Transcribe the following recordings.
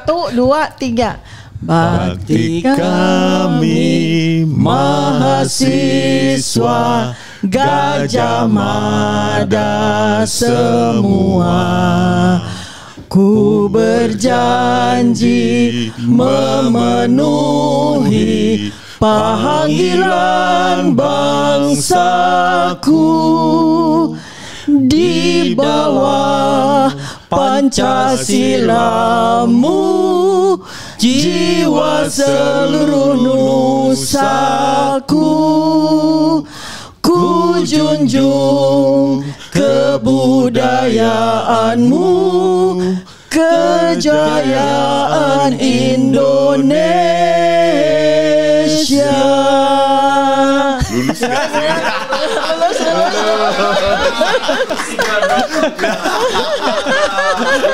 1, 2, 3. Bakti kami mahasiswa Gajah Mada semua, ku berjanji memenuhi panggilan bangsaku di bawah Pancasilamu, jiwa seluruh nusaku. Ku junjung kebudayaanmu, kejayaan Indonesia.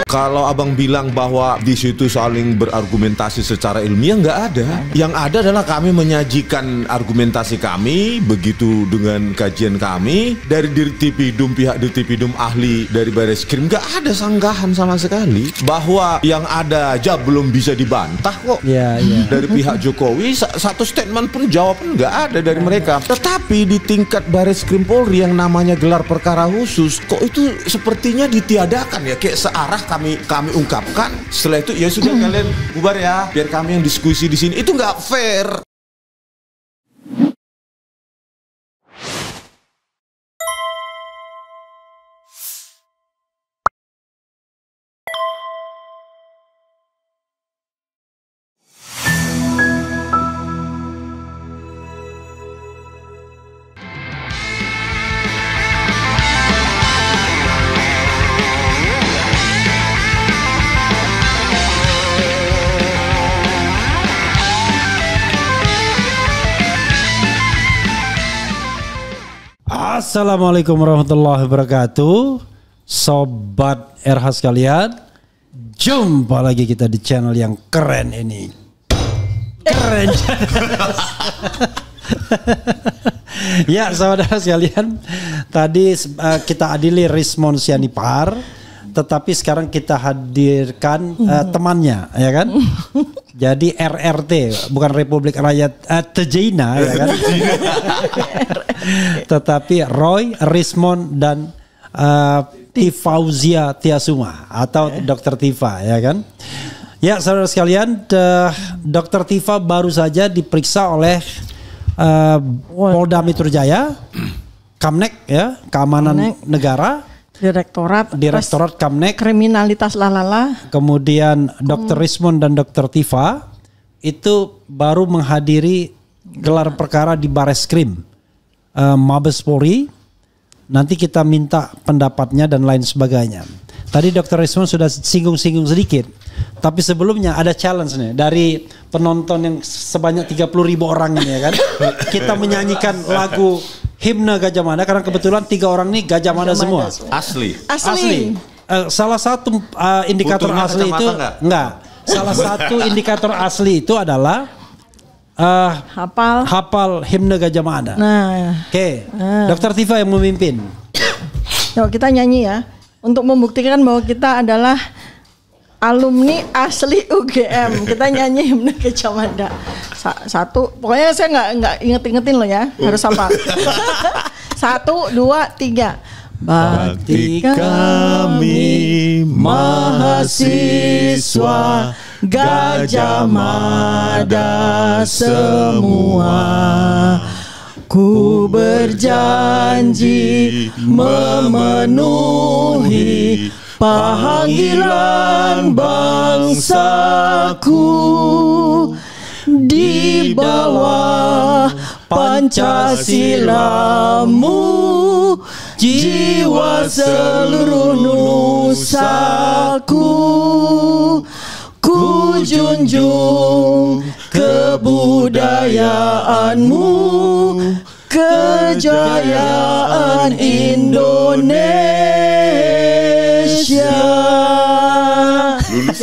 Kalau abang bilang bahwa di situ saling berargumentasi secara ilmiah, nggak ada. Yang ada adalah kami menyajikan argumentasi kami, begitu dengan kajian kami dari Dirtipidum, pihak Dirtipidum, ahli dari Bareskrim, nggak ada sanggahan sama sekali bahwa yang ada aja belum bisa dibantah kok. Dari pihak Jokowi satu statement pun jawaban nggak ada dari mereka. Tetapi di tingkat Bareskrim Polri yang namanya gelar perkara khusus, kok itu sepertinya ditiadakan ya, kayak searah kami ungkapkan, setelah itu ya sudah kalian bubar ya, biar kami yang diskusi di sini. Itu nggak fair. Assalamualaikum warahmatullahi wabarakatuh. Sobat RH sekalian, jumpa lagi kita di channel yang keren ini. Keren. Ya saudara sekalian, tadi kita adili Rismond Sianipar, tetapi sekarang kita hadirkan temannya, ya kan? Jadi RRT, bukan Republik Rakyat Tejina, ya kan? Tetapi Roy, Rismond dan Tifauzia Tiasuma atau Dr. Tifa, ya kan? Ya saudara sekalian, Dr. Tifa baru saja diperiksa oleh Polda Metro Jaya, Kamnek, ya, Keamanan Negara, Direktorat Kamnek, Kriminalitas lalala. Kemudian Dr. Rismond dan Dr. Tifa itu baru menghadiri gelar perkara di Bareskrim Mabes Polri. Nanti kita minta pendapatnya dan lain sebagainya. Tadi Dr. Rismond sudah singgung-singgung sedikit, tapi sebelumnya ada challenge nih dari penonton yang sebanyak 30.000 orang ini, ya kan? Kita menyanyikan lagu himne Gajah Mada karena kebetulan 3 orang ini Gajah Mada semua. Asli. Salah satu indikator Butuhnya asli itu enggak. Salah satu indikator asli itu adalah hafal himne Gajah Mada. Nah, Oke. Dr. Tifa yang memimpin. Yuk kita nyanyi ya, untuk membuktikan bahwa kita adalah alumni asli UGM. Kita nyanyi himne Gajah Mada. Satu, pokoknya saya nggak ingetin loh ya, harus apa? 1, 2, 3. Bakti kami mahasiswa Gajah Mada semua, ku berjanji memenuhi panggilan bangsaku di bawah Pancasilamu, jiwa seluruh nusaku. Ku junjung kebudayaanmu, kejayaan Indonesia. Lulus.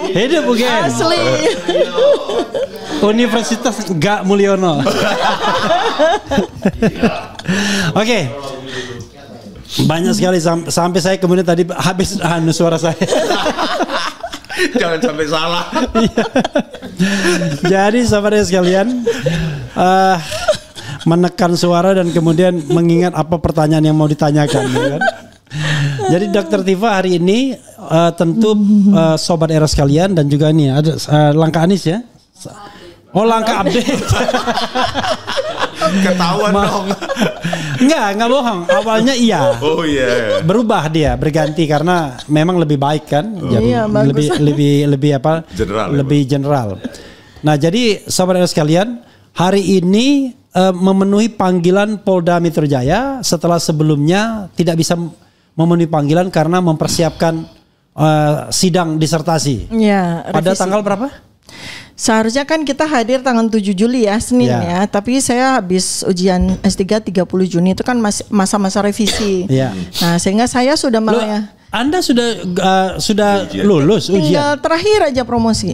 Hidup UGM. Asli. Universitas Gak Mulyono. Oke. Banyak sekali sampai saya kemudian tadi habis suara saya. Jangan sampai salah. Jadi sahabat sekalian, menekan suara dan kemudian mengingat apa pertanyaan yang mau ditanyakan. Kan? Jadi Dr. Tifa hari ini tentu sobat era sekalian dan juga ini ada langkah Anies ya. Oh langkah update. Ketahuan dong. Enggak bohong. Awalnya iya. Oh iya. Berubah dia, berganti karena memang lebih baik kan. Jadi iya, lebih apa? General, lebih general. Nah, jadi sahabat sekalian, hari ini memenuhi panggilan Polda Metro Jaya setelah sebelumnya tidak bisa memenuhi panggilan karena mempersiapkan sidang disertasi. Iya, pada revisi. tanggal berapa? Seharusnya kan kita hadir tanggal 7 Juli ya, Senin ya. Tapi saya habis ujian S3 30 Juni itu kan masa-masa revisi. Ya. Nah, sehingga saya sudah Anda sudah lulus ujian? Tinggal terakhir aja promosi.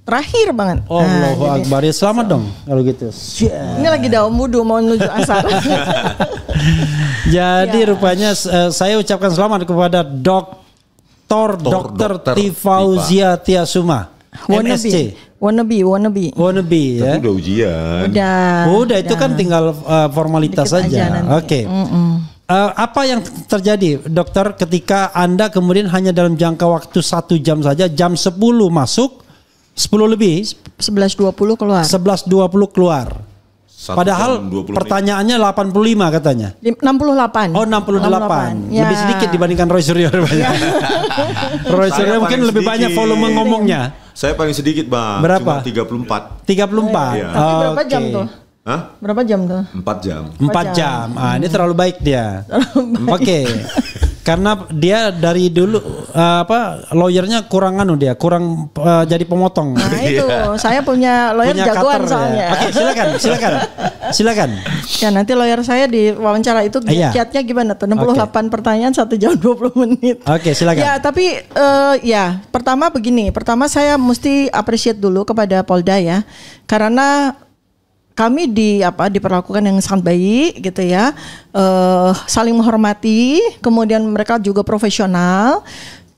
Terakhir banget. Allahu Akbar. Ya selamat dong kalau gitu. Ini lagi daun wudu mau menuju asar. Jadi rupanya saya ucapkan selamat kepada Dr. Tifauzia Tiasuma. MSc. Wannabe ya. Tapi udah ujian. Udah itu kan tinggal formalitas saja. Oke. Apa yang terjadi dokter ketika Anda kemudian hanya dalam jangka waktu 1 jam saja, jam 10 masuk, 10 lebih 11.20 keluar. 11.20 keluar. Padahal pertanyaannya 85 katanya. 68. Oh 68. Ya. Lebih sedikit dibandingkan Roy Suryo. Roy Suryo mungkin lebih banyak volume ngomongnya. Saya paling sedikit bang. Berapa? Cuma 34. 34. Iya. Tapi berapa jam tuh? Hah? Berapa jam tuh? 4 jam. 4 jam. Ini terlalu baik dia. Oke. Karena dia dari dulu lawyernya kurang kurang jadi pemotong. Nah itu, saya punya lawyer jagoan soalnya. Ya. Oke, silakan. Ya nanti lawyer saya di wawancara itu kiatnya gimana tuh? 68 pertanyaan 1 jam 20 menit. Oke, silakan. Ya tapi pertama begini, saya mesti appreciate dulu kepada Polda ya, karena kami diperlakukan yang sangat baik gitu ya, saling menghormati, kemudian mereka juga profesional.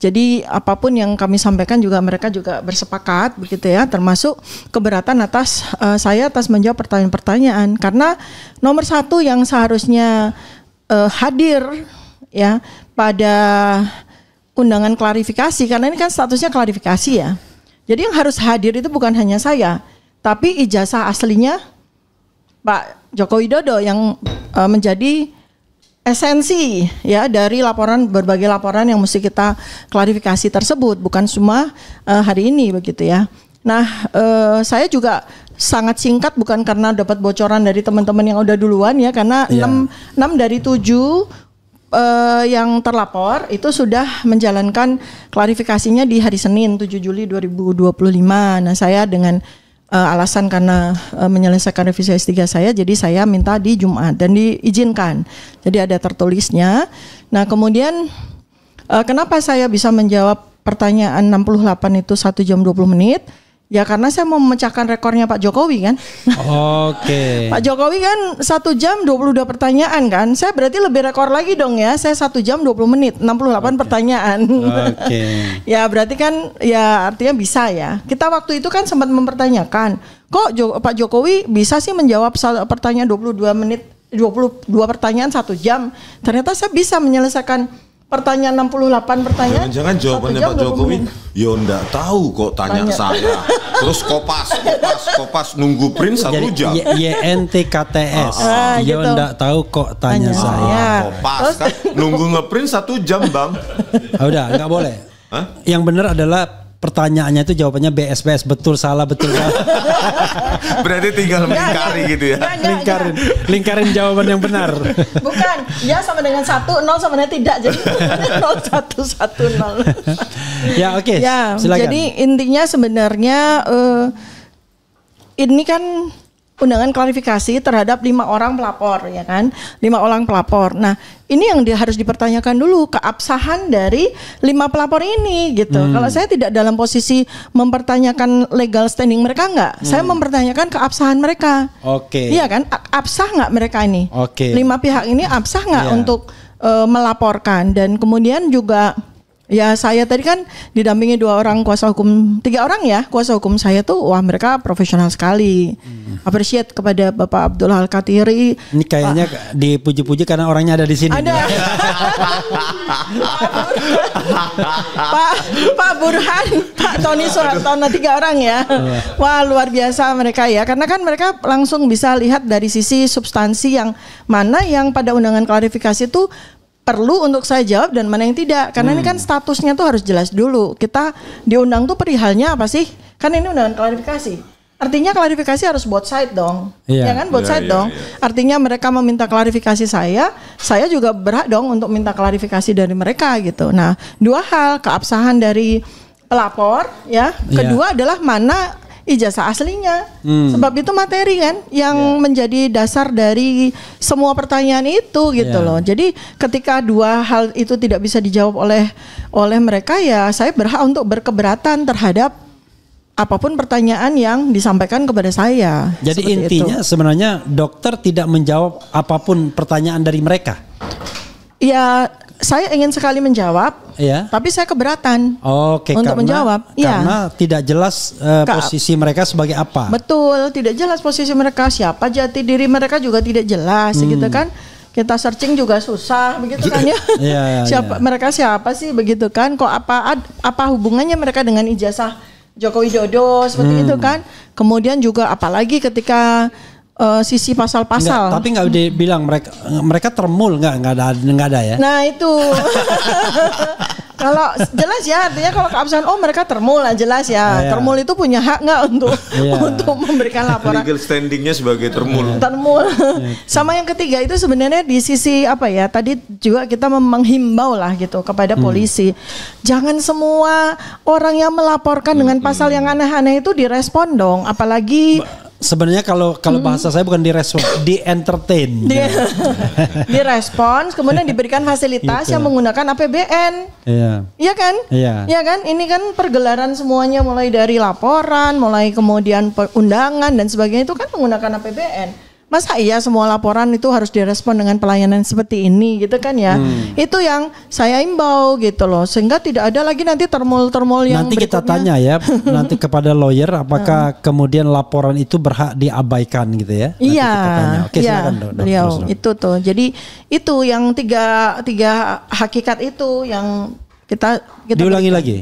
Jadi apapun yang kami sampaikan juga mereka juga bersepakat begitu ya, termasuk keberatan atas saya atas menjawab pertanyaan-pertanyaan, karena nomor 1 yang seharusnya hadir ya pada undangan klarifikasi, karena ini kan statusnya klarifikasi ya. Jadi yang harus hadir itu bukan hanya saya, tapi ijazah aslinya Pak Joko Widodo yang menjadi esensi ya dari berbagai laporan yang mesti kita klarifikasi tersebut, bukan cuma hari ini begitu ya. Nah, saya juga sangat singkat bukan karena dapat bocoran dari teman-teman yang udah duluan ya, karena 6 dari 7 yang terlapor itu sudah menjalankan klarifikasinya di hari Senin 7 Juli 2025. Nah, saya dengan alasan karena menyelesaikan revisi S3 saya, jadi saya minta di Jumat dan diizinkan. Jadi ada tertulisnya. Nah kemudian kenapa saya bisa menjawab pertanyaan 68 itu 1 jam 20 menit? Ya karena saya mau memecahkan rekornya Pak Jokowi kan. Oke. Pak Jokowi kan 1 jam 22 pertanyaan kan. Saya berarti lebih rekor lagi dong ya. Saya 1 jam 20 menit 68 pertanyaan. Oke. Ya berarti kan ya artinya bisa ya. Kita waktu itu kan sempat mempertanyakan, kok Pak Jokowi bisa sih menjawab pertanyaan 22 menit, 22 pertanyaan 1 jam. Ternyata saya bisa menyelesaikan pertanyaan 68 pertanyaan. Jangan-jangan jawabannya Pak Jokowi, yo ndak tahu kok tanya saya. Terus kopas nunggu print 1 jam. YNTKTS. Yo gitu. ndak tahu kok tanya saya. Kopas kan nunggu ngeprint 1 jam bang. Udah nggak boleh. Hah? Yang benar adalah pertanyaannya itu jawabannya BS betul salah. Berarti tinggal melingkari gitu ya. Lingkarin jawaban yang benar. Bukan, ya sama dengan 1, 0 sama dengan tidak. Jadi 0, 1, 1, 0. Ya oke, ya, silakan. jadi intinya sebenarnya ini kan undangan klarifikasi terhadap 5 orang pelapor, ya kan? 5 orang pelapor. Nah, ini yang harus dipertanyakan dulu keabsahan dari 5 pelapor ini gitu. Kalau saya tidak dalam posisi mempertanyakan legal standing mereka enggak, saya mempertanyakan keabsahan mereka. Oke. Iya kan? Absah nggak mereka ini? Oke. 5 pihak ini absah nggak Iya. untuk melaporkan? Dan kemudian juga ya saya tadi kan didampingi 2 orang kuasa hukum, 3 orang ya kuasa hukum saya tuh, wah mereka profesional sekali. Appreciate kepada Bapak Abdul Al-Katiri. Ini kayaknya dipuji-puji karena orangnya ada di sini. Ada Pak Burhan, Pak Tony Soehartono, 3 orang ya. Wah luar biasa mereka ya, karena kan mereka langsung bisa lihat dari sisi substansi yang mana yang pada undangan klarifikasi itu perlu untuk saya jawab dan mana yang tidak. Karena ini kan statusnya tuh harus jelas dulu. Kita diundang tuh perihalnya apa sih? Kan ini undangan klarifikasi. Artinya klarifikasi harus both side dong. Iya. Ya kan both side dong. Artinya mereka meminta klarifikasi saya juga berhak dong untuk minta klarifikasi dari mereka gitu. Nah, 2 hal, keabsahan dari pelapor ya. Kedua adalah mana ijazah aslinya. Sebab itu materi kan yang menjadi dasar dari semua pertanyaan itu gitu loh. Jadi ketika 2 hal itu tidak bisa dijawab oleh mereka, ya saya berhak untuk berkeberatan terhadap apapun pertanyaan yang disampaikan kepada saya. Jadi Seperti intinya itu. sebenarnya dokter tidak menjawab apapun pertanyaan dari mereka. Ya saya ingin sekali menjawab, Ya. tapi saya keberatan Oke, untuk menjawab. Karena tidak jelas posisi mereka sebagai apa. Betul, tidak jelas posisi mereka, siapa jati diri mereka juga tidak jelas, gitu kan. Kita searching juga susah, begitu kan ya. Iya. Mereka siapa sih, begitu kan? Kok apa hubungannya mereka dengan ijazah Joko Widodo seperti itu kan? Kemudian juga apalagi ketika sisi pasal-pasal. Enggak, tapi nggak dibilang mereka termul nggak ada ya. Nah itu kalau jelas ya, artinya kalau keabsahan mereka termul lah, jelas ya. Termul itu punya hak nggak untuk memberikan laporan. Legal standingnya sebagai termul. Sama yang ketiga itu sebenarnya di sisi apa ya? Tadi juga kita menghimbau lah gitu kepada polisi. Jangan semua orang yang melaporkan dengan pasal yang aneh-aneh itu direspon dong, apalagi sebenarnya kalau bahasa saya bukan direspon, di entertain. Direspons, kemudian diberikan fasilitas Gitu. yang menggunakan APBN. Iya kan? Iya kan? Ini kan pergelaran semuanya mulai dari laporan, mulai kemudian undangan dan sebagainya itu kan menggunakan APBN. Masa iya semua laporan itu harus direspon dengan pelayanan seperti ini gitu kan ya. Itu yang saya imbau gitu loh, sehingga tidak ada lagi nanti termul-termul yang nanti kita tanya ya nanti kepada lawyer apakah kemudian laporan itu berhak diabaikan gitu ya. Iya. Oke, silakan beliau itu tuh. Jadi itu yang tiga hakikat itu yang kita diulangi lagi.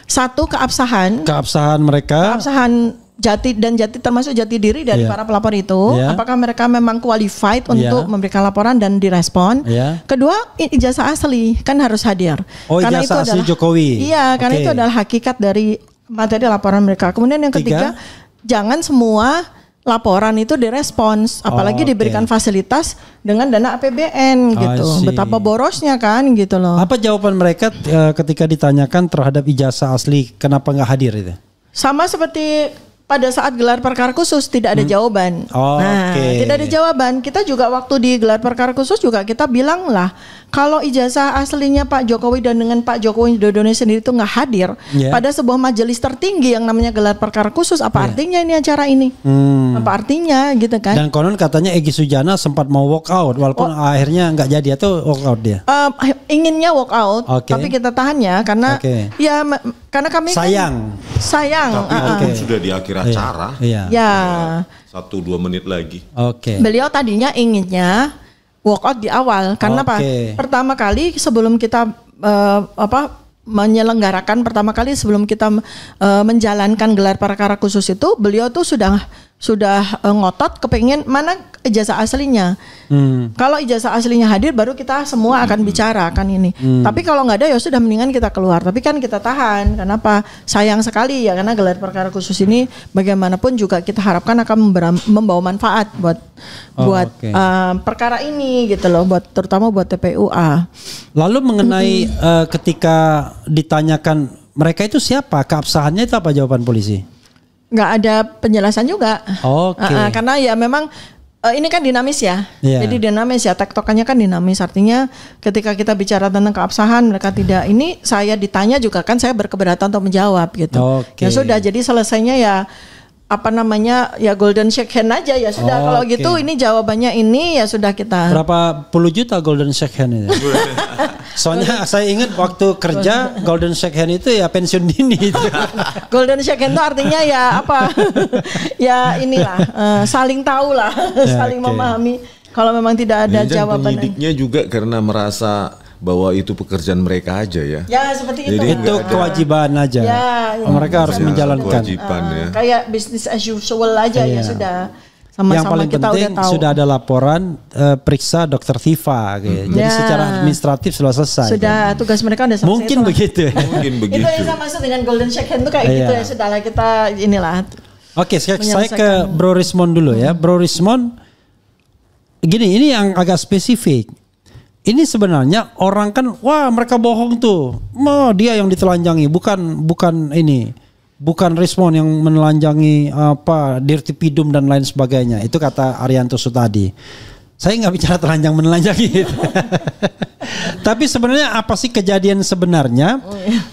1, keabsahan mereka. Keabsahan jati termasuk jati diri dari para pelapor itu, apakah mereka memang qualified untuk memberikan laporan dan direspon. Kedua, ijazah asli kan harus hadir. Karena ijazah asli Jokowi. Iya, karena itu adalah hakikat dari materi laporan mereka. Kemudian yang ketiga, jangan semua laporan itu direspons, apalagi diberikan fasilitas dengan dana APBN gitu. Betapa borosnya kan gitu loh. Apa jawaban mereka ketika ditanyakan terhadap ijazah asli kenapa nggak hadir itu? Sama seperti pada saat gelar perkara khusus tidak ada jawaban. Tidak ada jawaban. Kita juga waktu di gelar perkara khusus juga kita bilang lah, kalau ijazah aslinya Pak Jokowi dan dengan Pak Jokowi Widodo sendiri itu nggak hadir pada sebuah majelis tertinggi yang namanya gelar perkara khusus, apa artinya ini acara ini? Apa artinya gitu kan? Dan konon katanya Egy Sujana sempat mau walk out walaupun akhirnya nggak jadi atau walk out dia. Inginnya walk out, tapi kita tahan ya karena ya karena kami sayang. Tapi sudah di akhir acara. Ya. 1-2 menit lagi. Beliau tadinya inginnya walk out di awal karena apa? Pertama kali sebelum kita menyelenggarakan sebelum kita menjalankan gelar perkara khusus itu, beliau tuh sudah ngotot kepengen mana ijazah aslinya. Kalau ijazah aslinya hadir baru kita semua akan bicara kan ini. Tapi kalau nggak ada ya sudah mendingan kita keluar. Tapi kan kita tahan. Kenapa? Sayang sekali ya karena gelar perkara khusus ini bagaimanapun juga kita harapkan akan membawa manfaat buat perkara ini gitu loh, terutama buat TPUA. Lalu mengenai ketika ditanyakan mereka itu siapa, keabsahannya itu apa jawaban polisi? nggak ada penjelasan juga. Oke. Karena ya memang ini kan dinamis ya. Iya. Jadi dinamis ya, tektokannya kan dinamis. Artinya ketika kita bicara tentang keabsahan, mereka tidak. Ini saya ditanya juga kan saya berkeberatan untuk menjawab gitu. Oke. Ya sudah, jadi selesainya ya apa namanya ya golden shake hand aja ya sudah. Kalau Oke. gitu ini jawabannya ini ya sudah kita. Berapa puluh juta golden shake hand ini? Soalnya saya ingat waktu kerja golden shake hand itu ya pensiun dini itu. Golden shake hand itu artinya ya apa? Ya inilah saling tahu lah, saling oke. memahami. Kalau memang tidak ada Jangan jawaban. penyidiknya juga karena merasa bahwa itu pekerjaan mereka aja ya. Ya seperti itu. Jadi Itu kewajiban aja. Ya, ya. Mereka harus Ya, menjalankan. kewajiban ya. Kayak business as usual aja ya Iya. sudah. Yang Sama-sama paling kita penting udah tahu. sudah ada laporan periksa dokter Tifa. Gitu. Jadi Ya. secara administratif sudah selesai. Sudah tugas mereka udah selesai. Mungkin itulah. begitu. Mungkin begitu. Itu yang saya maksud dengan golden shake hand itu kayak Iya. gitu ya. Sudahlah kita inilah. Oke, saya ke Menyelesaikan. Bro Rismond dulu ya. Bro Rismond, gini, ini yang agak spesifik. Ini sebenarnya orang kan, wah mereka bohong tuh. Dia yang ditelanjangi, bukan ini. Bukan Rismond yang menelanjangi apa dirtipidum dan lain sebagainya. Itu kata Arianto Sutadi. Saya nggak bicara telanjang menelanjangi. Tapi sebenarnya apa sih kejadian sebenarnya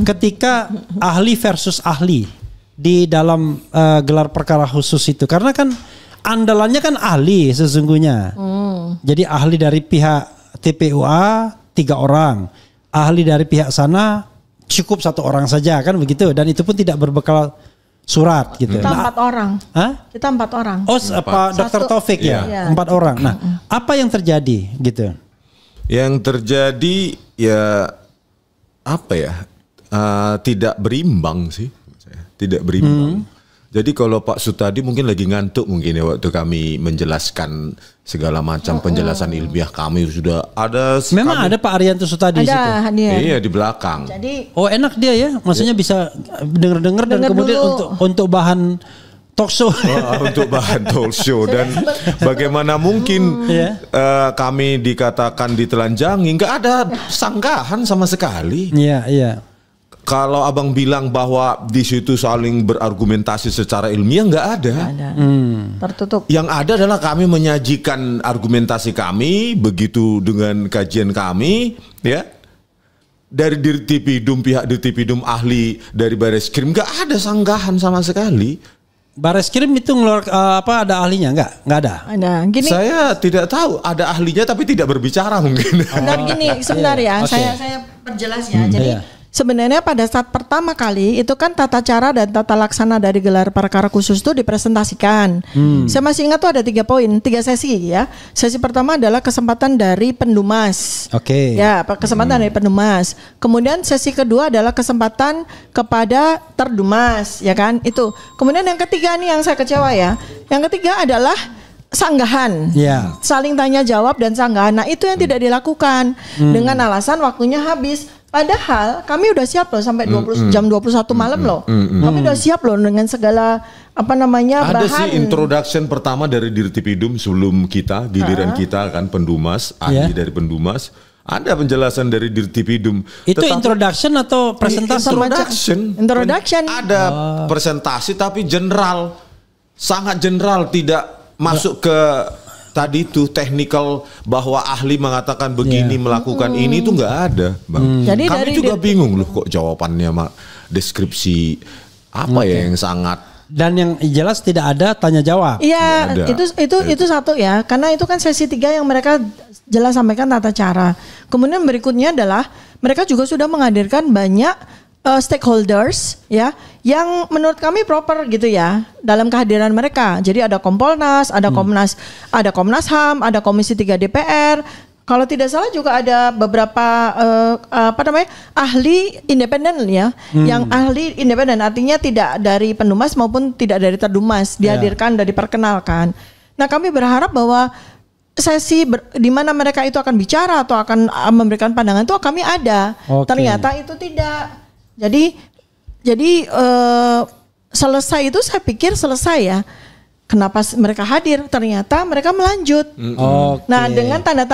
ketika ahli versus ahli di dalam gelar perkara khusus itu? Karena kan andalannya kan ahli sesungguhnya. Jadi ahli dari pihak TPUA 3 orang, ahli dari pihak sana cukup 1 orang saja kan begitu, dan itu pun tidak berbekal surat gitu. Kita 4 orang. Hah? Kita 4 orang. Oh, Pak Dr. Taufik ya, Iya. 4 orang. Nah, apa yang terjadi gitu? Yang terjadi ya apa ya? Tidak berimbang sih, tidak berimbang. Jadi kalau Pak Sutadi mungkin lagi ngantuk mungkin ya waktu kami menjelaskan segala macam penjelasan ilmiah kami sudah ada. Memang ada Pak Arianto Sutadi di situ. Ada hadir. Iya di belakang. Jadi Oh, enak dia ya, maksudnya bisa dengar-dengar dan Dengar kemudian dulu. untuk bahan talk show. Untuk bahan talk show dan bagaimana mungkin Iya. kami dikatakan ditelanjangi, nggak ada sanggahan sama sekali. Iya, iya. Kalau abang bilang bahwa di situ saling berargumentasi secara ilmiah, nggak ada. ada. Tertutup. Yang ada adalah kami menyajikan argumentasi kami begitu dengan kajian kami, ya. Dari Dirtipidum, pihak Dirtipidum, ahli dari Bareskrim, nggak ada sanggahan sama sekali. Bareskrim itu ngeluar ada ahlinya? Nggak ada. Ada. Gini. Saya tidak tahu, ada ahlinya tapi tidak berbicara mungkin. Sebentar gini, sebentar ya. Oke. Saya perjelas ya. Jadi Iya. sebenarnya pada saat pertama kali itu kan tata cara dan tata laksana dari gelar perkara khusus itu dipresentasikan. Saya masih ingat tuh ada 3 poin, 3 sesi ya. Sesi pertama adalah kesempatan dari pendumas. Oke. Ya, kesempatan dari pendumas. Kemudian sesi kedua adalah kesempatan kepada terdumas, ya kan? Itu. Kemudian yang ketiga nih yang saya kecewa ya. Yang ketiga adalah sanggahan. Ya. Saling tanya jawab dan sanggahan. Nah, itu yang tidak dilakukan dengan alasan waktunya habis. Padahal kami udah siap loh sampai 20 jam 21 malam loh. Kami udah siap loh dengan segala apa namanya Ada bahan. sih introduction pertama dari Dirtipidum sebelum kita, giliran kita kan pendumas, ahli Ya. dari pendumas. Ada penjelasan dari Dirtipidum. Itu Tetapi- introduction atau presentasi? Introduction. Ada presentasi tapi general, sangat general, tidak masuk ke tadi itu technical bahwa ahli mengatakan begini melakukan ini itu nggak ada, Bang. Jadi Kami dari juga bingung loh kok jawabannya deskripsi apa ya yang sangat Dan yang jelas tidak ada tanya jawab. Iya, Ada. itu satu ya. Karena itu kan sesi 3 yang mereka jelas sampaikan tata cara. Kemudian berikutnya adalah mereka juga sudah menghadirkan banyak stakeholders ya yang menurut kami proper gitu ya dalam kehadiran mereka. Jadi ada Kompolnas, ada Komnas HAM, ada Komisi 3 DPR. Kalau tidak salah juga ada beberapa ahli independen ya, yang ahli independen artinya tidak dari pendumas maupun tidak dari terdumas dihadirkan dan diperkenalkan. Nah, kami berharap bahwa sesi di mana mereka itu akan bicara atau akan memberikan pandangan itu kami ada. Oke. Ternyata itu tidak. Jadi selesai itu saya pikir selesai ya. Kenapa mereka hadir? Ternyata mereka melanjut. Oke. Nah, dengan tanda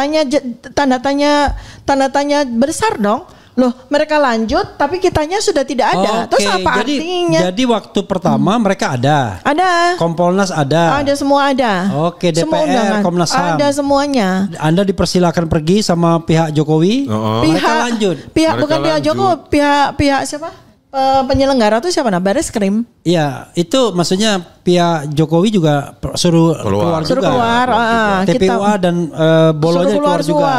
tanya besar dong. Loh, mereka lanjut tapi kitanya sudah tidak ada. Terus apa artinya? Jadi waktu pertama mereka ada. Ada. Kompolnas ada. Ada, semua ada. Oke, DPR, Komnas HAM. Ada semuanya. Anda dipersilakan pergi sama pihak Jokowi. Mereka lanjut. Bukan pihak Jokowi, pihak siapa? Penyelenggara itu siapa? Bareskrim. Iya, itu maksudnya pihak Jokowi juga suruh keluar juga. Suruh keluar. TPUA dan bolonya keluar juga.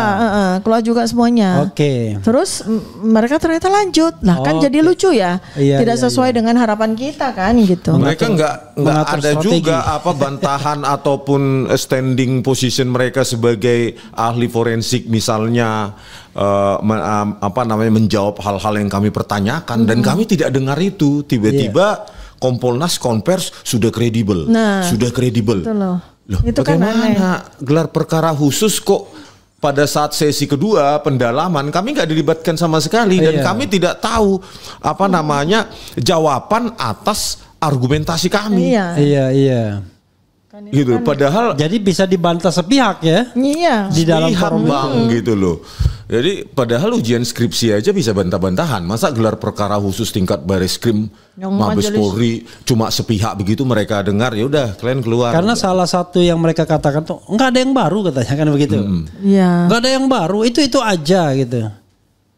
Keluar juga semuanya. Oke. Terus mereka ternyata lanjut. Nah, kan jadi lucu ya. Tidak sesuai dengan harapan kita kan gitu. Mereka nggak ada strategi. Juga bantahan ataupun standing position mereka sebagai ahli forensik misalnya menjawab hal-hal yang kami pertanyakan dan kami tidak dengar itu. Tiba-tiba Kompolnas konvers sudah kredibel, sudah kredibel. Loh, itu bagaimana gelar perkara khusus kok pada saat sesi kedua pendalaman kami nggak dilibatkan sama sekali dan kami tidak tahu jawaban atas argumentasi kami. Iya. Gitu. Padahal jadi bisa dibantah sepihak ya. Iya. Di dalam forum gitu loh. Jadi padahal ujian skripsi aja bisa bantah-bantahan. Masa gelar perkara khusus tingkat Bareskrim, Mabes Polri cuma sepihak begitu mereka dengar, ya udah kalian keluar. Karena salah satu yang mereka katakan tuh nggak ada yang baru katanya kan begitu. Iya. Nggak ada yang baru, itu aja gitu.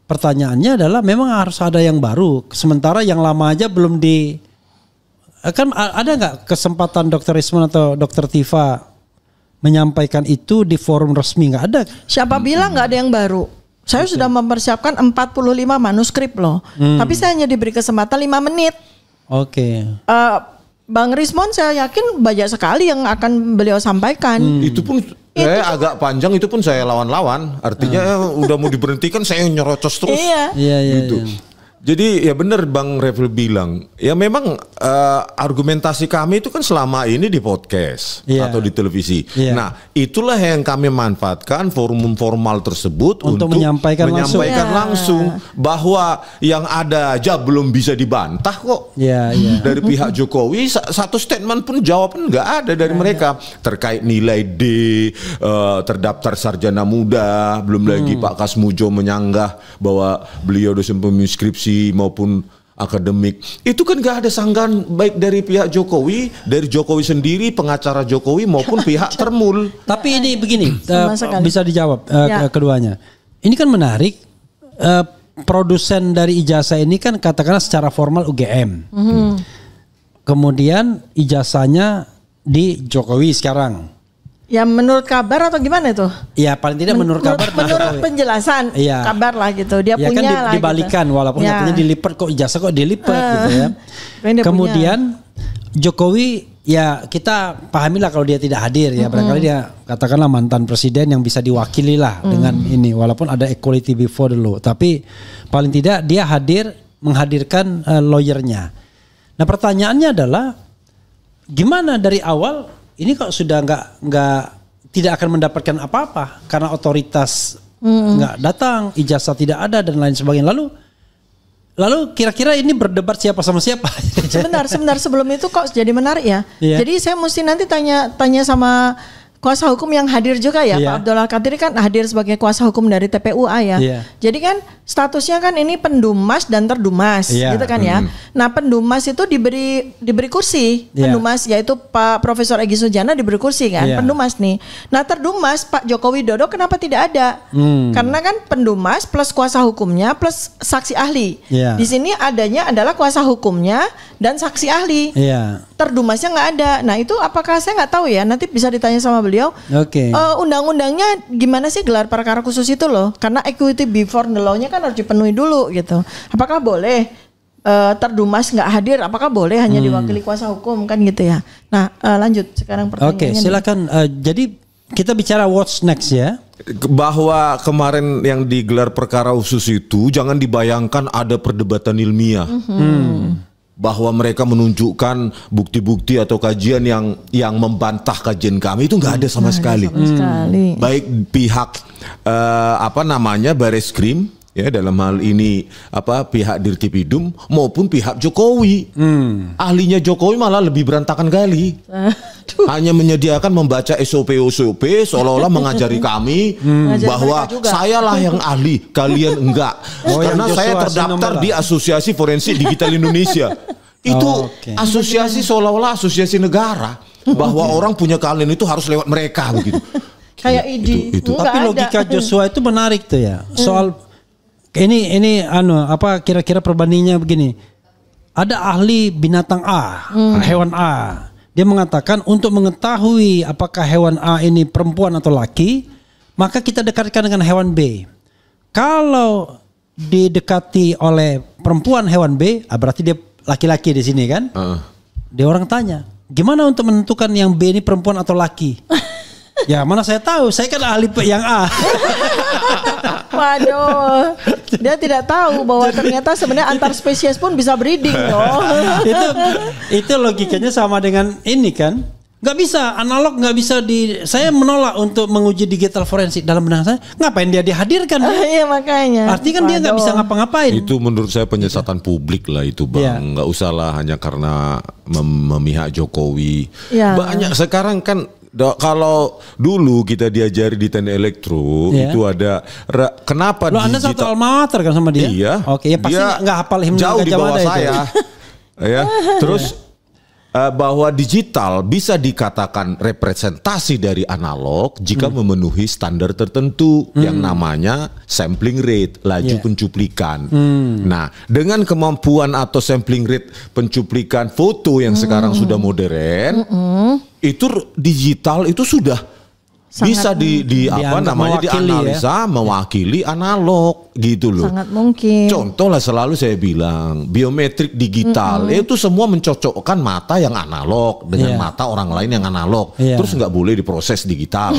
Pertanyaannya adalah memang harus ada yang baru. Sementara yang lama aja belum di. Kan ada nggak kesempatan Dr. Rismon atau Dr. Tifa menyampaikan itu di forum resmi? Nggak ada. Siapa bilang nggak ada yang baru? Saya sudah mempersiapkan 45 manuskrip loh. Tapi saya hanya diberi kesempatan 5 menit. Oke. Bang Rismon saya yakin banyak sekali yang akan beliau sampaikan. Itu pun agak panjang, itu pun saya lawan-lawan. Artinya udah mau diberhentikan saya nyerocos terus. Iya. Gitu. Jadi ya benar Bang Refil bilang, ya memang argumentasi kami itu kan selama ini di podcast atau di televisi. Nah itulah yang kami manfaatkan forum formal tersebut untuk menyampaikan langsung bahwa yang ada aja belum bisa dibantah kok. Dari pihak Jokowi satu statement pun jawaban nggak ada dari mereka terkait nilai D, terdaftar sarjana muda, belum lagi Pak Kasmujo menyanggah bahwa beliau dosen pembimbing skripsi maupun akademik. Itu kan gak ada sanggahan baik dari pihak Jokowi, dari Jokowi sendiri, pengacara Jokowi maupun pihak Termul. Tapi ini begini, bisa dijawab keduanya. Ini kan menarik, produsen dari ijazah ini kan katakanlah secara formal UGM. Kemudian ijazahnya di Jokowi sekarang. Ya menurut kabar atau gimana itu? Ya paling tidak menurut kabar. Menurut penjelasan kabar lah gitu. Dia ya punya kan lah dibalikan gitu. Walaupun katanya dilipat kok ijazah kok dilipat gitu ya. Kemudian Jokowi ya kita pahamilah kalau dia tidak hadir ya. Barangkali dia katakanlah mantan presiden yang bisa diwakili lah dengan ini. Walaupun ada equality before the law. Tapi paling tidak dia menghadirkan lawyernya. Nah pertanyaannya adalah gimana dari awal ini kok sudah tidak akan mendapatkan apa-apa karena otoritas nggak datang, ijazah tidak ada dan lain sebagainya. Lalu kira-kira ini berdebat siapa sama siapa? Sebentar sebelum itu kok jadi menarik ya. Jadi saya mesti nanti tanya sama kuasa hukum yang hadir juga ya. Pak Abdul Qadir kan hadir sebagai kuasa hukum dari TPUA ya. Jadi kan statusnya kan ini pendumas dan terdumas gitu kan ya. Nah pendumas itu diberi kursi. Pendumas yaitu Pak Profesor Egy Sujana diberi kursi kan. Pendumas nih. Nah terdumas Pak Joko Widodo kenapa tidak ada? Karena kan pendumas plus kuasa hukumnya plus saksi ahli. Di sini adanya adalah kuasa hukumnya dan saksi ahli. Terdumasnya nggak ada. Nah itu apakah saya nggak tahu ya. Nanti bisa ditanya sama beliau. Undang-undangnya gimana sih gelar perkara khusus itu loh? Karena equity before the law-nya kan harus dipenuhi dulu gitu. Apakah boleh terdumas nggak hadir? Apakah boleh hanya diwakili kuasa hukum kan gitu ya? Nah lanjut sekarang pertanyaannya. Silakan. Jadi kita bicara what's next ya. Bahwa kemarin yang digelar perkara khusus itu jangan dibayangkan ada perdebatan ilmiah. Bahwa mereka menunjukkan bukti-bukti atau kajian yang membantah kajian kami itu nggak ada sama sekali. Baik pihak Bareskrim ya dalam hal ini pihak Dirtipidum maupun pihak Jokowi. Ahlinya Jokowi malah lebih berantakan kali. hanya menyediakan membaca SOP seolah-olah mengajari kami bahwa sayalah yang ahli, kalian enggak. Karena saya terdaftar di Asosiasi Forensik Digital Indonesia. Itu asosiasi seolah-olah asosiasi negara, bahwa orang punya kalian itu harus lewat mereka begitu. Kayak ID. Itu. Tapi logika Joshua itu menarik tuh ya. Soal ini apa kira-kira perbandingannya begini. Ada ahli binatang A, hewan A. Dia mengatakan untuk mengetahui apakah hewan A ini perempuan atau laki, maka kita dekatkan dengan hewan B. Kalau didekati oleh perempuan hewan B, berarti dia laki-laki di sini kan? Dia orang tanya, gimana untuk menentukan yang B ini perempuan atau laki? Ya mana saya tahu, saya kan ahli yang A. Waduh, dia tidak tahu bahwa ternyata sebenarnya antar spesies pun bisa breeding loh. Itu logikanya sama dengan ini kan. Nggak bisa, analog nggak bisa saya menolak untuk menguji digital forensik dalam benak saya. Ngapain dia dihadirkan? Iya makanya. Artinya kan dia nggak bisa ngapa-ngapain. Itu menurut saya penyesatan publik lah itu Bang. Nggak usah lah hanya karena memihak Jokowi. Banyak sekarang kan. Kalau dulu kita diajari di teknik elektro itu ada kenapa Anda satu alma mater kan sama dia? Iya. Oke, ya pasti nggak hafal himne jauh di bawah saya. Ya, terus bahwa digital bisa dikatakan representasi dari analog jika memenuhi standar tertentu yang namanya sampling rate, laju pencuplikan. Nah, dengan kemampuan atau sampling rate pencuplikan foto yang sekarang sudah modern, itu digital itu sudah bisa dianalisa mewakili analog gitu loh. Sangat mungkin. Contoh lah selalu saya bilang biometrik digital itu semua mencocokkan mata yang analog dengan mata orang lain yang analog. Terus nggak boleh diproses digital.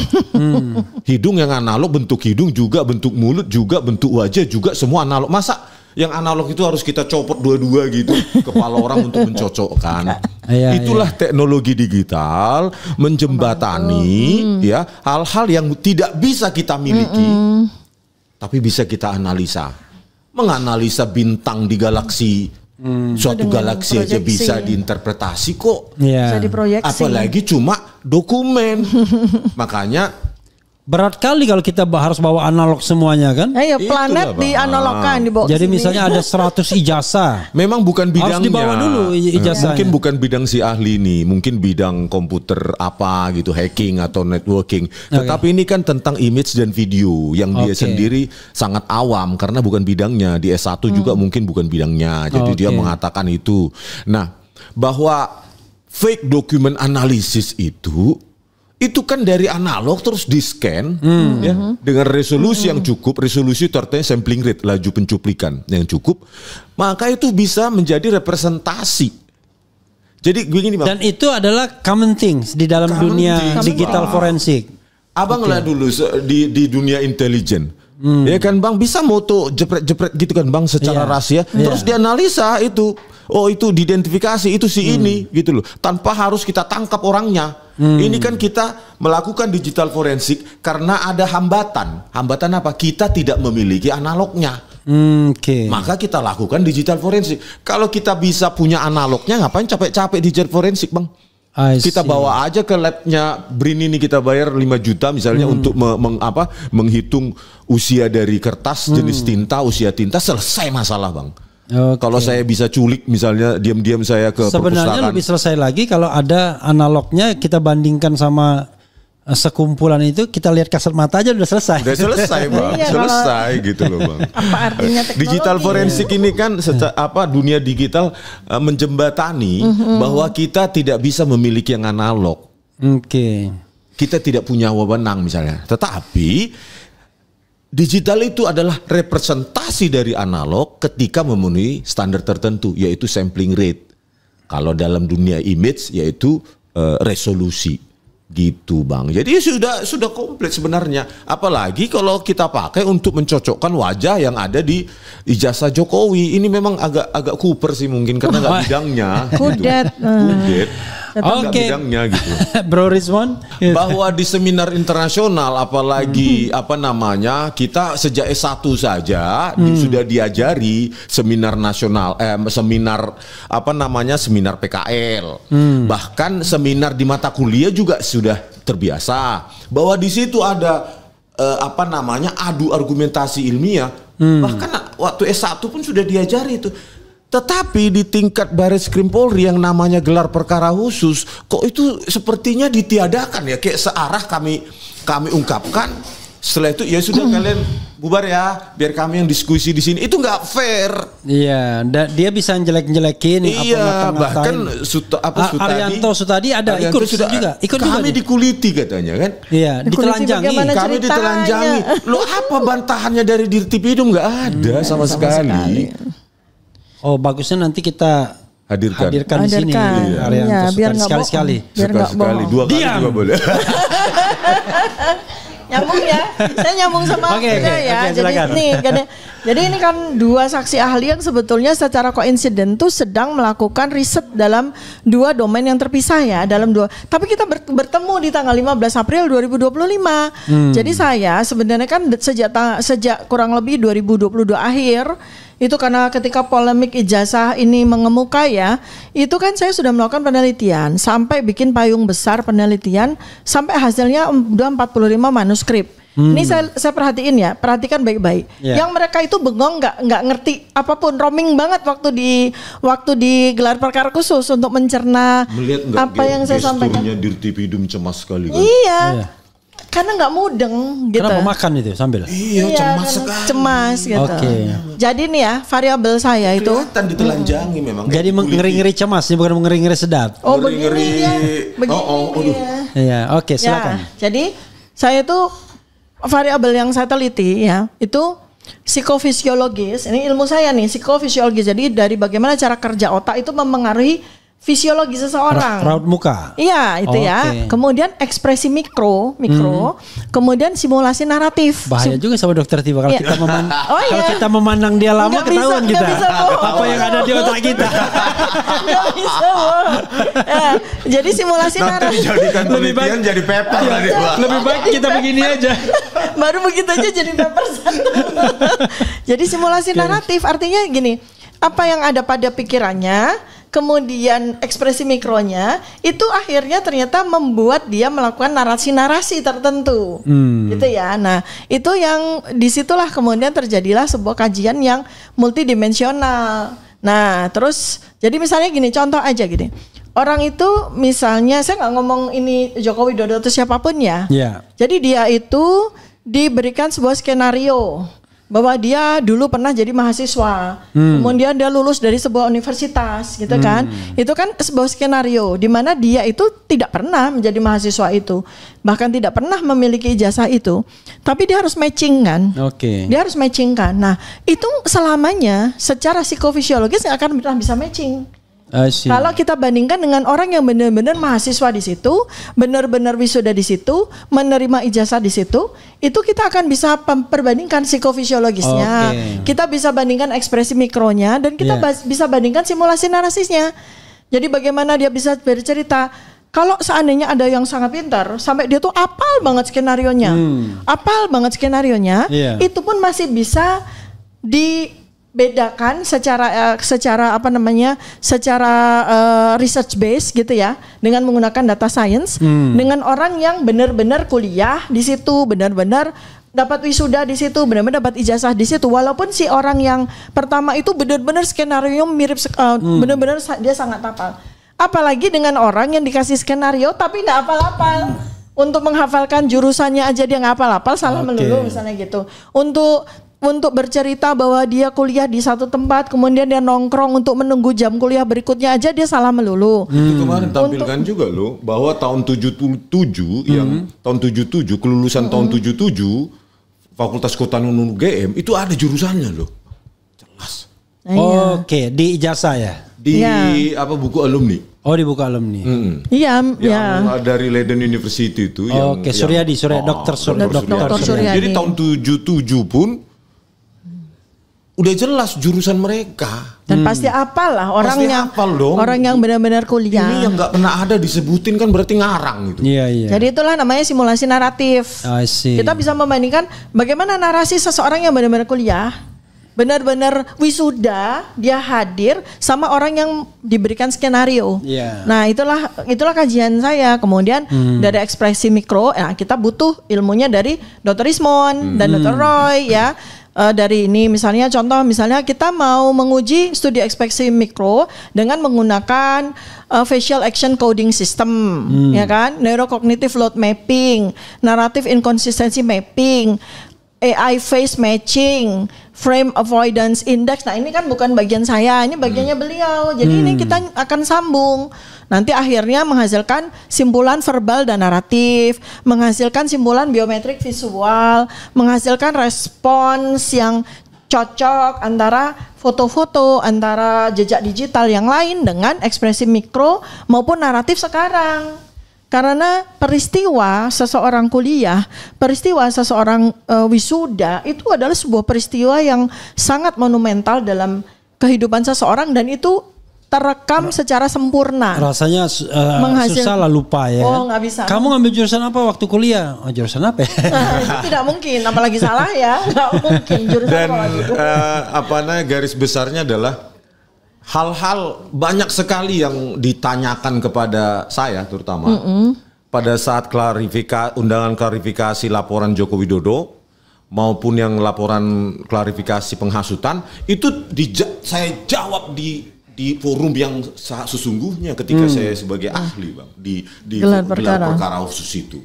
Hidung yang analog, bentuk hidung juga, bentuk mulut juga, bentuk wajah juga semua analog. Masa yang analog itu harus kita copot dua-dua gitu kepala orang untuk mencocokkan. Itulah teknologi digital menjembatani ya hal-hal yang tidak bisa kita miliki tapi bisa kita analisa. Menganalisa bintang di galaksi suatu galaksi aja bisa diinterpretasi kok. Bisa diproyeksi. Apalagi cuma dokumen. Makanya berat kali kalau kita harus bawa analog semuanya kan? Ayo planet dianalogkan dibawa. Jadi misalnya ada 100 ijazah. Memang bukan bidangnya. Harus dibawa dulu ijazahnya. Mungkin bukan bidang si ahli ini, mungkin bidang komputer apa gitu, hacking atau networking. Tetapi ini kan tentang image dan video yang dia sendiri sangat awam karena bukan bidangnya. Di S1 juga mungkin bukan bidangnya. Jadi dia mengatakan itu. Nah, bahwa fake document analysis itu kan dari analog terus di scan ya, dengan resolusi yang cukup, resolusi itu artinya sampling rate, laju pencuplikan yang cukup, maka itu bisa menjadi representasi. Jadi begini Bang. Dan itu adalah common things di dalam dunia digital forensik. Abang lah dulu di dunia intelijen. Ya kan Bang, bisa moto jepret-jepret gitu kan Bang secara rahasia, terus dianalisa itu. Oh itu diidentifikasi itu si ini gitu loh, tanpa harus kita tangkap orangnya. Ini kan kita melakukan digital forensik karena ada hambatan. Hambatan apa? Kita tidak memiliki analognya. Maka kita lakukan digital forensik. Kalau kita bisa punya analognya, ngapain capek-capek digital forensik Bang? Kita bawa aja ke labnya BRIN ini, kita bayar 5 juta misalnya untuk menghitung usia dari kertas, jenis tinta, usia tinta, selesai masalah Bang. Kalau saya bisa culik misalnya diam-diam saya ke sebenarnya perpustakaan. Lebih selesai lagi kalau ada analognya, kita bandingkan sama sekumpulan itu, kita lihat kasat mata aja udah selesai. Udah selesai Bang, selesai gitu loh Bang. Apa artinya teknologi? Digital forensik ini kan dunia digital menjembatani bahwa kita tidak bisa memiliki yang analog. Kita tidak punya wewenang misalnya. Tetapi digital itu adalah representasi dari analog ketika memenuhi standar tertentu, yaitu sampling rate. Kalau dalam dunia image yaitu resolusi. Gitu Bang. Jadi sudah komplit sebenarnya. Apalagi kalau kita pakai untuk mencocokkan wajah yang ada di ijazah Jokowi. Ini memang agak kuper sih mungkin karena nggak bidangnya. Kudet. Kudet. nggak Oke. bidangnya gitu. Bro Rizwan. Bahwa di seminar internasional apalagi kita sejak S1 saja sudah diajari seminar nasional seminar PKL. Bahkan seminar di mata kuliah juga sudah terbiasa bahwa di situ ada adu argumentasi ilmiah. Bahkan waktu S1 pun sudah diajari itu. Tetapi di tingkat Bareskrim Polri yang namanya gelar perkara khusus, kok itu sepertinya ditiadakan ya, kayak searah kami ungkapkan. Setelah itu ya sudah kalian bubar ya, biar kami yang diskusi di sini. Itu nggak fair. Iya, dia bisa jelek-jelekin. Iya, bahkan Sutadi ada ikut juga. Kami dikuliti katanya kan. Iya, ditelanjangi. Kami ditelanjangi. Lo apa bantahannya dari Dirtipidum? Nggak ada sama sekali. Oh, bagusnya nanti kita hadirkan di sini Arianto biar sekali-sekali. Sekali, 2 kali juga boleh. Nyambung ya, saya nyambung sama ya. Jadi ini kan 2 saksi ahli yang sebetulnya secara koinsiden tuh sedang melakukan riset dalam 2 domain yang terpisah ya, tapi kita bertemu di tanggal 15 April 2025. Jadi saya sebenarnya kan sejak kurang lebih 2022 akhir itu karena ketika polemik ijazah ini mengemuka ya, itu kan saya sudah melakukan penelitian sampai bikin payung besar penelitian sampai hasilnya udah 45 manuskrip. Ini saya perhatikan baik-baik. Yang mereka itu bengong, nggak ngerti apapun, roaming banget waktu di gelar perkara khusus untuk mencerna apa yang saya sampaikan. Dirtipidum cemas sekali kan. Iya. Karena nggak mudeng gitu. Kenapa makan itu sambil? Iya, cemas sekali. Cemas gitu. Oke. Jadi nih ya, variabel saya itu kelihatan ditelanjangi memang. Jadi ngeri-ngeri cemas, bukan ngeri-ngeri sedap. Oh, begini dia. Iya, oke, silakan. Ya, jadi saya itu variabel yang saya teliti ya, itu psikofisiologis. Ini ilmu saya nih, psikofisiologis. Jadi dari bagaimana cara kerja otak itu mempengaruhi fisiologi seseorang. Raut muka. Iya, itu ya. Kemudian ekspresi mikro, kemudian simulasi naratif. Bahaya juga sama dokter Tiba kalau kita kalau kita memandang dia lama ketahuan kita. Apa yang ada di otak kita. Nggak bisa. Jadi simulasi naratif. Jadikan penelitian jadi paper tadi, Pak. Lebih baik kita begini aja. Baru begitu aja jadi paper 1. Jadi simulasi naratif artinya gini, apa yang ada pada pikirannya, kemudian ekspresi mikronya itu akhirnya ternyata membuat dia melakukan narasi-narasi tertentu, gitu ya. Nah, itu yang disitulah kemudian terjadilah sebuah kajian yang multidimensional. Nah, terus jadi misalnya gini, contoh aja gini. Orang itu misalnya, saya nggak ngomong ini Joko Widodo atau siapapun ya. Jadi dia itu diberikan sebuah skenario bahwa dia dulu pernah jadi mahasiswa, kemudian dia lulus dari sebuah universitas, gitu kan? Itu kan sebuah skenario di mana dia itu tidak pernah menjadi mahasiswa itu, bahkan tidak pernah memiliki ijazah itu, tapi dia harus matching kan? Dia harus matching kan? Nah, itu selamanya secara psikofisiologis nggak akan pernah bisa matching. Kalau kita bandingkan dengan orang yang benar-benar mahasiswa di situ, benar-benar wisuda di situ, menerima ijazah di situ, itu kita akan bisa perbandingkan psikofisiologisnya, kita bisa bandingkan ekspresi mikronya, dan kita bisa bandingkan simulasi narasisnya. Jadi bagaimana dia bisa bercerita. Kalau seandainya ada yang sangat pintar, sampai dia tuh apal banget skenarionya, itu pun masih bisa bedakan secara research base gitu ya, dengan menggunakan data science, dengan orang yang benar-benar kuliah di situ, benar-benar dapat wisuda di situ, benar-benar dapat ijazah di situ, walaupun si orang yang pertama itu benar-benar skenario mirip, benar-benar dia sangat hafal. Apalagi dengan orang yang dikasih skenario tapi nggak hafal-hafal. Untuk menghafalkan jurusannya aja dia nggak hafal-hafal, salah melulu misalnya gitu. Untuk bercerita bahwa dia kuliah di satu tempat, kemudian dia nongkrong untuk menunggu jam kuliah berikutnya aja dia salah melulu. Itu kemarin tampilkan juga loh, bahwa tahun 77 yang tahun 77 kelulusan tahun 77 Fakultas Kehutanan UGM itu ada jurusannya loh. Jelas. Di ijazah ya. Di buku alumni. Oh, di buku alumni. Yang dari Leiden University itu yang Dr. Suryadi. Jadi tahun 77 pun udah jelas jurusan mereka. Dan pasti apalah orang Pasti yang hafal dong. orang yang benar-benar kuliah. Ini yang nggak pernah ada disebutin kan berarti ngarang gitu. Iya, iya. Jadi itulah namanya simulasi naratif. I see. Kita bisa membandingkan bagaimana narasi seseorang yang benar-benar kuliah, benar-benar wisuda, dia hadir sama orang yang diberikan skenario. Iya. Nah, itulah kajian saya. Kemudian dari ekspresi mikro, kita butuh ilmunya dari Dr. Rismond dan Dr. Roy ya. Dari ini misalnya kita mau menguji studi ekspresi mikro dengan menggunakan facial action coding system, ya kan, neurocognitive load mapping, narrative inconsistency mapping, AI face matching, frame avoidance index. Nah, ini kan bukan bagian saya, ini bagiannya beliau. Jadi ini kita akan sambung. Nanti akhirnya menghasilkan simpulan verbal dan naratif, menghasilkan simpulan biometrik visual, menghasilkan respons yang cocok antara foto-foto, antara jejak digital yang lain dengan ekspresi mikro maupun naratif sekarang. Karena peristiwa seseorang kuliah, peristiwa seseorang wisuda itu adalah sebuah peristiwa yang sangat monumental dalam kehidupan seseorang dan itu terekam secara sempurna. Rasanya susah lah lupa ya. Oh, nggak bisa. Kamu ngambil jurusan apa waktu kuliah? Oh, jurusan apa ya? Itu tidak mungkin, apalagi salah ya. Nggak mungkin jurusan Dan apa lagi. garis besarnya adalah hal-hal banyak sekali yang ditanyakan kepada saya terutama pada saat undangan klarifikasi laporan Joko Widodo maupun yang laporan klarifikasi penghasutan itu saya jawab di forum yang sesungguhnya ketika saya sebagai ahli, Bang, di gelar perkara khusus itu.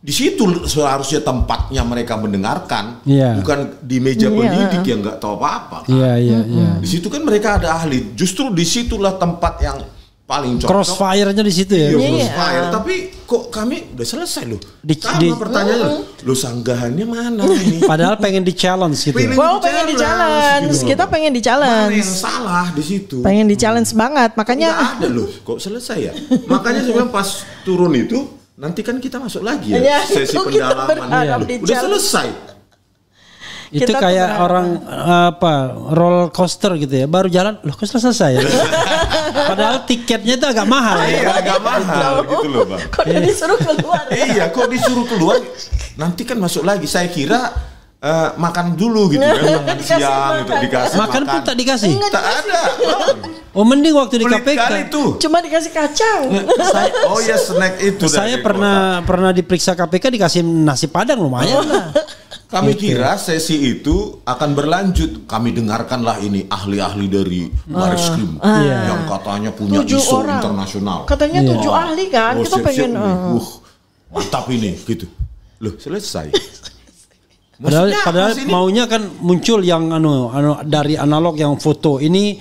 Di situ seharusnya tempatnya mereka mendengarkan, bukan di meja penyidik yang nggak tahu apa-apa. Kan? Di situ kan mereka ada ahli. Justru disitulah tempat yang paling cocok. Crossfire-nya di situ ya. Crossfire. Tapi kok kami udah selesai loh. Pertanyaannya, lo sanggahannya mana ini? Padahal pengen di-challenge gitu. Pengen di-challenge. Gitu. Kita pengen di-challenge. Mana yang salah di situ? Pengen di-challenge banget. Makanya nggak ada loh. Kok selesai ya? Makanya sebenarnya pas turun itu nanti kan kita masuk lagi ya sesi pendalaman. Udah selesai. Itu kita kayak orang roller coaster gitu ya, baru jalan loh kok selesai ya. Padahal tiketnya itu agak mahal ya. Agak mahal gitu loh, Bang. Kok disuruh keluar? Iya, kok disuruh keluar? Nanti kan masuk lagi. Saya kira makan dulu gitu kan, makan siang gitu dikasih makan pun tak dikasih. Tak ada. Oh, mending waktu di KPK cuma dikasih kacang. Snack itu. Saya pernah diperiksa KPK dikasih nasi padang lumayan lah. Kami kira sesi itu akan berlanjut. Kami dengarkanlah ini ahli-ahli dari Bareskrim yang katanya punya ISO internasional. Katanya 7 ahli kan. Kita pengen mantap ini gitu. Loh, selesai. Padahal maunya kan muncul yang dari analog yang foto ini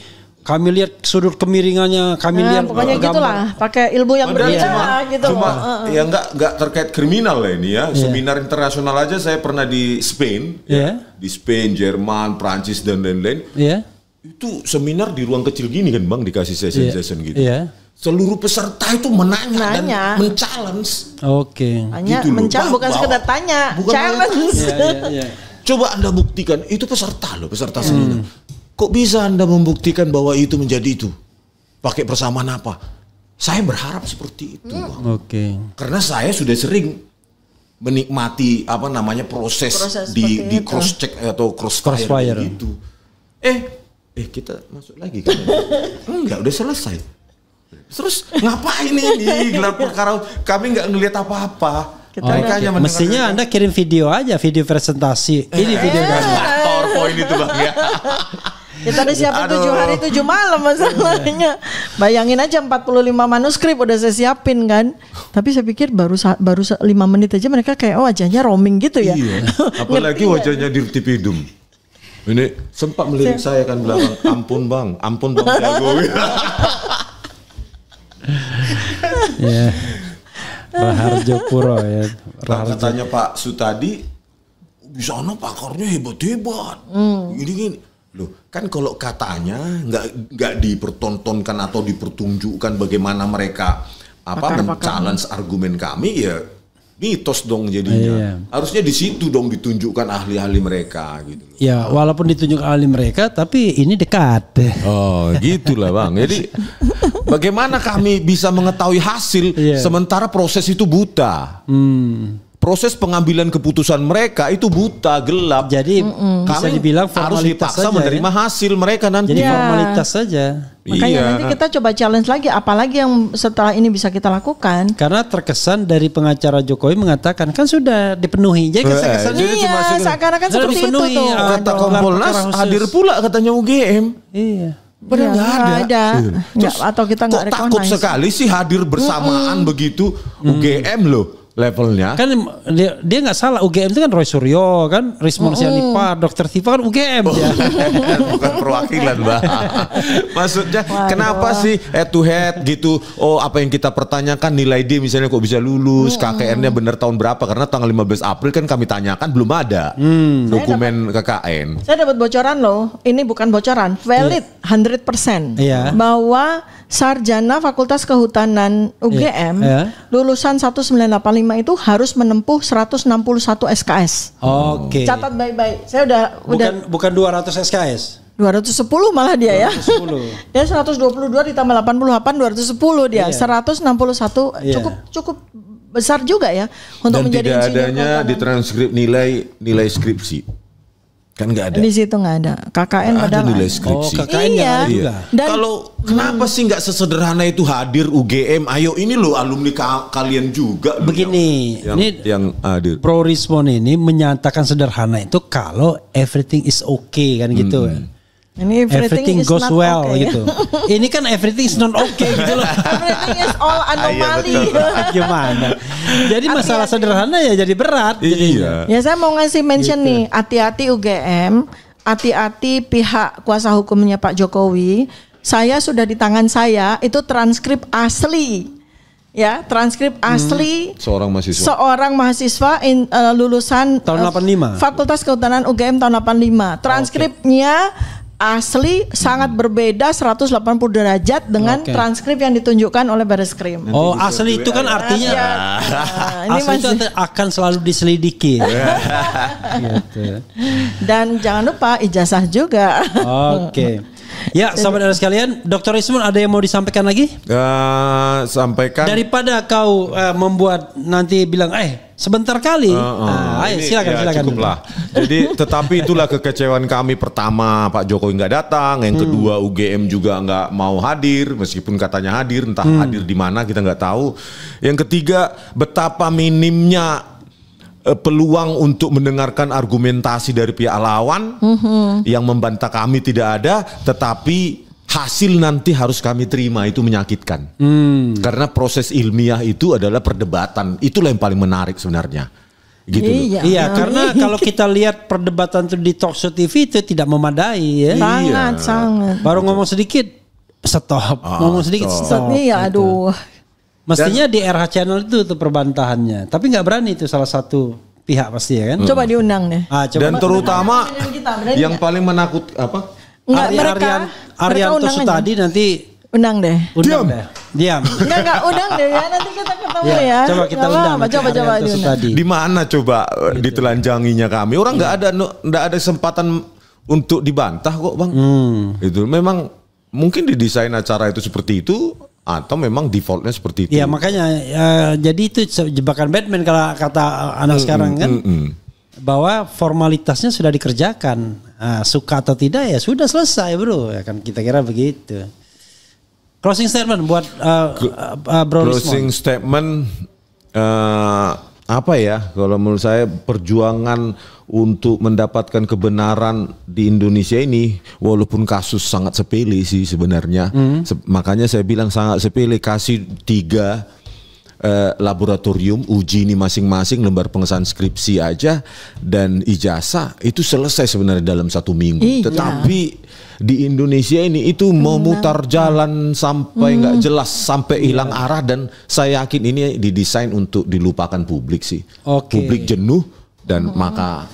kami lihat sudut kemiringannya, kami lihat pokoknya gitulah, pakai ilmu yang berbeda gitu. Ya nggak terkait kriminal lah ini ya. Seminar internasional aja saya pernah di Spain, di Spain, Jerman, Prancis dan lain-lain. Itu seminar di ruang kecil gini kan, Bang, dikasih session gitu. Seluruh peserta itu menanya dan men-challenge. Oke. Gitu men-challenge bukan sekedar tanya, challenge. Coba Anda buktikan, itu peserta seminar. Kok bisa Anda membuktikan bahwa itu menjadi itu? Pakai persamaan apa? Saya berharap seperti itu. Oke. Karena saya sudah sering menikmati proses di cross check atau crossfire gitu. Kita masuk lagi kan? Enggak, udah selesai. Terus ngapain ini gelar perkara? Kami nggak ngelihat apa-apa. Mestinya Anda kirim video aja, video presentasi. Ini video PowerPoint itu, Bang ya. Kita udah siapin 7 hari 7 malam masalahnya. Bayangin aja 45 manuskrip udah saya siapin kan. Tapi saya pikir baru 5 menit aja mereka kayak wajahnya roaming gitu ya. Iya. Apalagi wajahnya Dirtipidum. Ini sempat melirik saya kan bilang, ampun Bang jago. Ya. Raharjo Puro ya. Katanya Pak Sutadi di sana pakarnya hebat-hebat. Gini. Loh, kan kalau katanya nggak dipertontonkan atau dipertunjukkan bagaimana mereka men-challenge argumen kami ya mitos dong jadinya. Iya. Harusnya di situ dong ditunjukkan ahli-ahli mereka gitu. Ya, walaupun ditunjuk ahli mereka, tapi ini dekat. Oh, gitulah Bang. Jadi bagaimana kami bisa mengetahui hasil sementara proses itu buta? Proses pengambilan keputusan mereka itu buta, gelap. Jadi bisa Kami dibilang harus formalitas dipaksa saja, menerima hasil mereka nanti. Jadi formalitas saja. Makanya nanti kita coba challenge lagi, apalagi yang setelah ini bisa kita lakukan. Karena terkesan dari pengacara Jokowi mengatakan kan sudah dipenuhi. Jadi kesan jadi cuma seakan-akan sudah seperti itu dipenuhi, tuh. Kata Kompolnas hadir pula katanya UGM. Iya. Padahal nggak ada. Nggak, atau kita nggak Kok takut recognize. sekali sih hadir bersamaan begitu UGM loh levelnya. Kan dia nggak salah, UGM itu kan Roy Suryo kan, Rismon Sianipar, Dr. Tifa kan UGM dia. Bukan perwakilan Mbak. Maksudnya kenapa sih head to head gitu? Oh, apa yang kita pertanyakan nilai D misalnya kok bisa lulus, KKN-nya benar tahun berapa? Karena tanggal 15 April kan kami tanyakan belum ada dokumen KKN. Saya dapat bocoran loh, ini bukan bocoran, valid 100%. Iya. Bahwa sarjana Fakultas Kehutanan UGM lulusan 1985 itu harus menempuh 161 SKS. Oke. Catat baik-baik. Saya Bukan 200 SKS. 210 malah dia 210. ya. Dia 122 ditambah 88 210 dia. 161 cukup besar juga ya untuk Dan menjadi tidak insinyur adanya kehutanan. di transkrip nilai skripsi. Kan nggak ada. Di situ nggak ada. KKN Ada padahal nilai ada. skripsi. KKN Iya. ada juga. Dan Kalau kenapa sih nggak sesederhana itu hadir UGM? Ayo ini loh alumni kalian juga. Loh Begini, yang hadir. Pro Rismon ini menyatakan sederhana itu kalau everything is okay kan gitu. ini Everything is goes not well okay. gitu. Ini kan everything is not okay gitu loh. Everything is all anomali. Gimana? Jadi masalah sederhana ya jadi berat. Iya. Ya saya mau ngasih mention nih, hati-hati UGM, hati-hati pihak kuasa hukumnya Pak Jokowi. Saya sudah di tangan saya itu transkrip asli. Ya, transkrip asli Seorang mahasiswa lulusan Tahun 85. Fakultas Kehutanan UGM tahun 85. Transkripnya asli sangat berbeda 180 derajat dengan transkrip yang ditunjukkan oleh Bareskrim. Oh, asli itu kan artinya Ini asli itu akan selalu diselidiki. Gitu. Dan jangan lupa ijazah juga. Oke. Ya, sahabat sekalian, Dr. Rismon ada yang mau disampaikan lagi? Sampaikan. Daripada kau membuat nanti bilang, sebentar kali. Ayo silakan. Cukuplah. Jadi tetapi itulah kekecewaan kami. Pertama Pak Jokowi nggak datang, yang kedua UGM juga nggak mau hadir meskipun katanya hadir, entah hadir di mana kita nggak tahu. Yang ketiga betapa minimnya peluang untuk mendengarkan argumentasi dari pihak lawan yang membantah kami tidak ada, tetapi hasil nanti harus kami terima, itu menyakitkan. Karena proses ilmiah itu adalah perdebatan, itulah yang paling menarik sebenarnya. Gitu loh. Iya, karena kalau kita lihat perdebatan itu di Talkshow TV itu tidak memadai ya. Sangat. Baru ngomong sedikit stop, ngomong sedikit stop. Iya, aduh. Mestinya di RH Channel itu tuh perbantahannya, tapi nggak berani itu salah satu pihak pasti ya kan. Coba diundang deh. Dan terutama yang paling menakut apa? mereka Arianto undang Sutadi aja. nanti Undang deh. Diam. Enggak undang deh ya. Nanti kita ketemu ya. Coba kita Nggak undang. apa-apa, Coba Arianto diundang. Sutadi. Di mana coba ditelanjanginya kami? Orang nggak ada kesempatan untuk dibantah kok, Bang. Itu memang mungkin didesain acara itu seperti itu, atau memang defaultnya seperti itu. Iya, makanya jadi itu jebakan Batman kalau kata anak sekarang kan. Bahwa formalitasnya sudah dikerjakan. Suka atau tidak ya sudah selesai, Bro. Ya kan kita kira begitu. Closing statement buat Bro Closing Rismon. statement apa ya? Kalau menurut saya perjuangan untuk mendapatkan kebenaran di Indonesia ini, walaupun kasus sangat sepele sih sebenarnya, makanya saya bilang sangat sepele, kasih 3 laboratorium uji ini masing-masing, lembar pengesahan skripsi aja dan ijazah itu selesai sebenarnya dalam 1 minggu. Iya. Tetapi di Indonesia ini itu memutar jalan sampai nggak jelas, sampai hilang arah, dan saya yakin ini didesain untuk dilupakan publik sih. Publik jenuh dan maka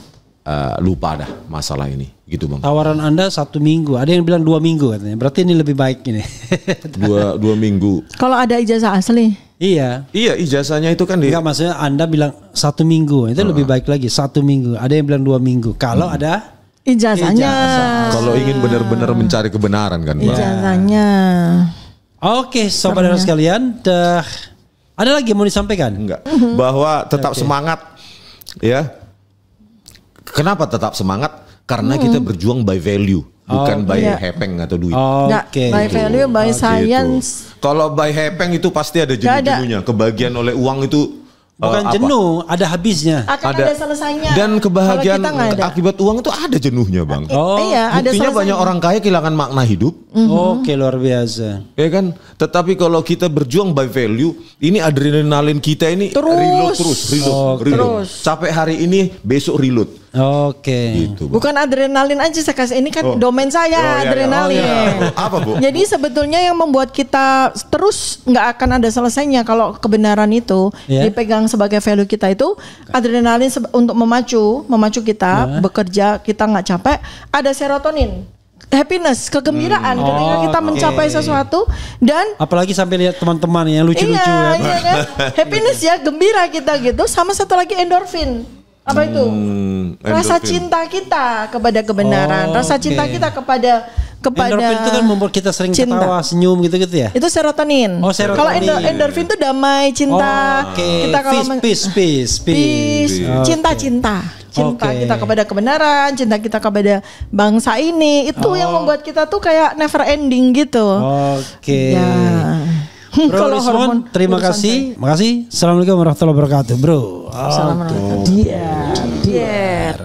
lupa dah masalah ini, gitu Bang. Tawaran Anda 1 minggu, ada yang bilang 2 minggu katanya. Berarti ini lebih baik ini. 2 minggu. Kalau ada ijazah asli. Iya. Iya, ijazahnya itu kan Enggak, maksudnya Anda bilang 1 minggu, itu lebih baik lagi 1 minggu. Ada yang bilang 2 minggu. Kalau ada Ijazahnya. kalau ingin benar-benar mencari kebenaran kan, Pak. Ijazahnya. Oke, sobat sekalian, ada lagi yang mau disampaikan? Enggak. Bahwa tetap semangat ya. Kenapa tetap semangat? Karena kita berjuang by value, bukan by hepeng atau duit. Nggak, Oke. by value, by Gitu. science. Kalau by hepeng itu pasti ada jenuh-jenuhnya. Kebahagiaan oleh uang itu Bukan jenuh, ada habisnya. Akan ada selesainya. Dan kebahagiaan Kalau kita nggak ada. akibat uang itu ada jenuhnya, Bang. Iya, ada Buktinya selesainya. banyak orang kaya kehilangan makna hidup. Oke, luar biasa. Ya kan? Tetapi kalau kita berjuang by value, ini adrenalin kita ini reload terus. Capek hari ini, besok reload. Oke. Gitu, Bang. Bukan adrenalin aja saya kasih. Ini kan domain saya adrenalin. Apa, Bu? Jadi sebetulnya yang membuat kita terus nggak akan ada selesainya kalau kebenaran itu dipegang sebagai value kita itu adrenalin untuk memacu kita bekerja, kita nggak capek. Ada serotonin, happiness, kegembiraan ketika kita mencapai sesuatu dan Apalagi sampai lihat teman-teman yang lucu-lucu ya. iya kan? Happiness ya, gembira kita gitu. Sama satu lagi endorfin. Apa itu? Rasa endorfin. cinta kita kepada kebenaran, rasa cinta kita kepada Endorfin itu kan membuat kita sering cinta. ketawa, senyum gitu-gitu ya. Itu serotonin. Oh, serotonin. Kalau endorfin itu damai, cinta. Oke. Kita kalau Peace. cinta kita kepada kebenaran, cinta kita kepada bangsa ini. Itu yang membuat kita tuh kayak never ending gitu. Oke. Ya. Bro Kalau Rismon, hormon terima urusan kasih. Makasih. Assalamualaikum warahmatullahi wabarakatuh, bro. Assalamualaikum. Dia.